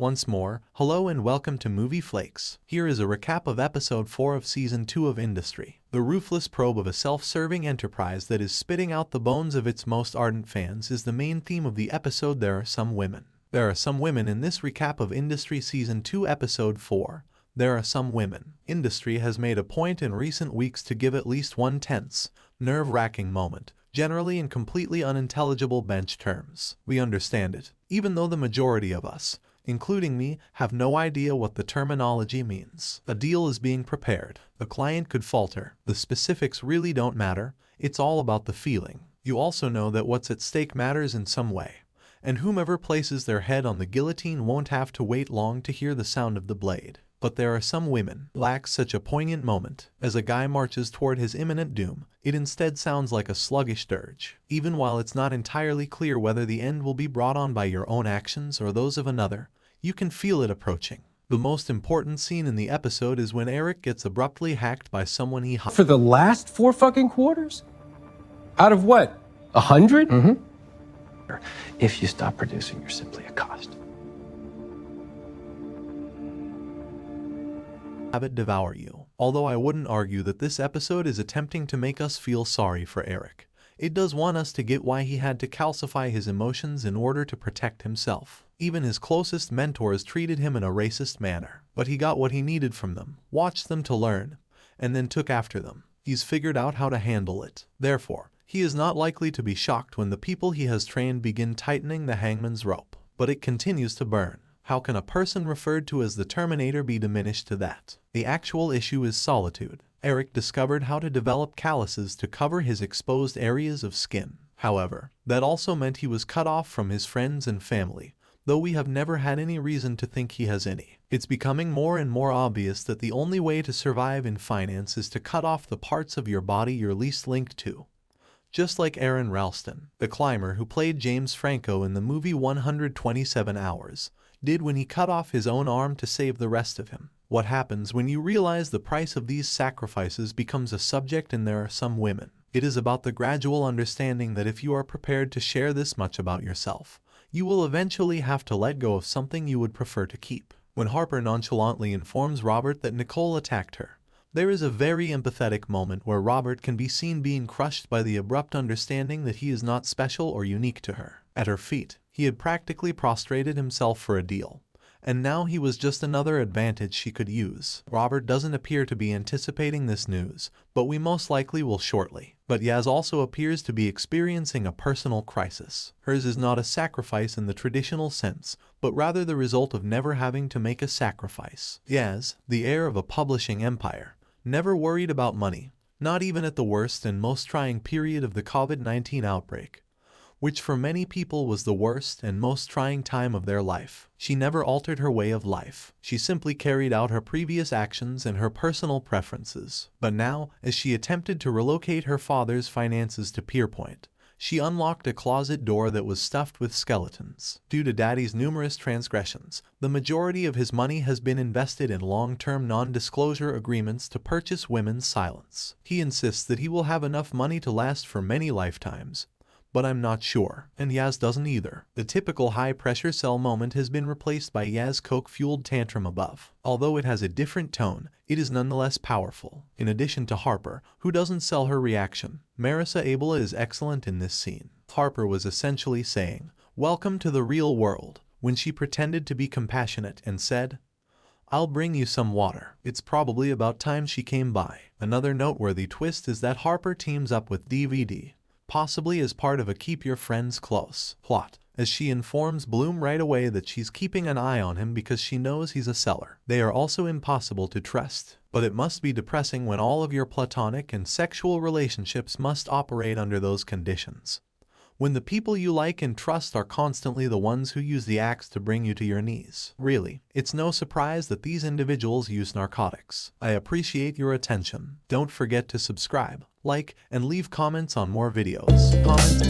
Once more, hello and welcome to Movie Flakes. Here is a recap of episode 4 of season 2 of Industry. The ruthless probe of a self-serving enterprise that is spitting out the bones of its most ardent fans is the main theme of the episode. There are some women in this recap of Industry season 2 episode 4. There are some women. Industry has made a point in recent weeks to give at least one tense, nerve-wracking moment, generally in completely unintelligible bench terms. We understand it, even though the majority of us, including me, have no idea what the terminology means. A deal is being prepared. The client could falter. The specifics really don't matter. It's all about the feeling. You also know that what's at stake matters in some way, and whomever places their head on the guillotine won't have to wait long to hear the sound of the blade. But there are some women lacks such a poignant moment. As a guy marches toward his imminent doom, it instead sounds like a sluggish dirge. Even while it's not entirely clear whether the end will be brought on by your own actions or those of another, you can feel it approaching. The most important scene in the episode is when Eric gets abruptly hacked by someone he For the last 4 fucking quarters? Out of what? 100? Mm-hmm. If you stop producing, you're simply a cost. Have it devour you. Although I wouldn't argue that this episode is attempting to make us feel sorry for Eric. It does want us to get why he had to calcify his emotions in order to protect himself. Even his closest mentors treated him in a racist manner. But he got what he needed from them, watched them to learn, and then took after them. He's figured out how to handle it. Therefore, he is not likely to be shocked when the people he has trained begin tightening the hangman's rope. But it continues to burn. How can a person referred to as the Terminator be diminished to that? The actual issue is solitude. Eric discovered how to develop calluses to cover his exposed areas of skin. However, that also meant he was cut off from his friends and family, though we have never had any reason to think he has any. It's becoming more and more obvious that the only way to survive in finance is to cut off the parts of your body you're least linked to. Just like Aaron Ralston, the climber who played James Franco in the movie 127 Hours, did when he cut off his own arm to save the rest of him. What happens when you realize the price of these sacrifices becomes a subject and there are some women? It is about the gradual understanding that if you are prepared to share this much about yourself, you will eventually have to let go of something you would prefer to keep. When Harper nonchalantly informs Robert that Nicole attacked her, there is a very empathetic moment where Robert can be seen being crushed by the abrupt understanding that he is not special or unique to her. At her feet, he had practically prostrated himself for a deal, and now he was just another advantage she could use. Robert doesn't appear to be anticipating this news, but we most likely will shortly. But Yaz also appears to be experiencing a personal crisis. Hers is not a sacrifice in the traditional sense, but rather the result of never having to make a sacrifice. Yaz, the heir of a publishing empire, never worried about money, not even at the worst and most trying period of the COVID-19 outbreak, which for many people was the worst and most trying time of their life. She never altered her way of life. She simply carried out her previous actions and her personal preferences. But now, as she attempted to relocate her father's finances to Pierpoint, she unlocked a closet door that was stuffed with skeletons. Due to Daddy's numerous transgressions, the majority of his money has been invested in long-term non-disclosure agreements to purchase women's silence. He insists that he will have enough money to last for many lifetimes, but I'm not sure, and Yaz doesn't either. The typical high-pressure cell moment has been replaced by Yaz's coke-fueled tantrum above. Although it has a different tone, it is nonetheless powerful. In addition to Harper, who doesn't sell her reaction, Marissa Abela is excellent in this scene. Harper was essentially saying, "Welcome to the real world," when she pretended to be compassionate and said, "I'll bring you some water." It's probably about time she came by. Another noteworthy twist is that Harper teams up with DVD, possibly as part of a keep your friends close plot, as she informs Bloom right away that she's keeping an eye on him because she knows he's a seller. They are also impossible to trust, but it must be depressing when all of your platonic and sexual relationships must operate under those conditions. When the people you like and trust are constantly the ones who use the axe to bring you to your knees. Really, it's no surprise that these individuals use narcotics. I appreciate your attention. Don't forget to subscribe, like, and leave comments on more videos. Comment.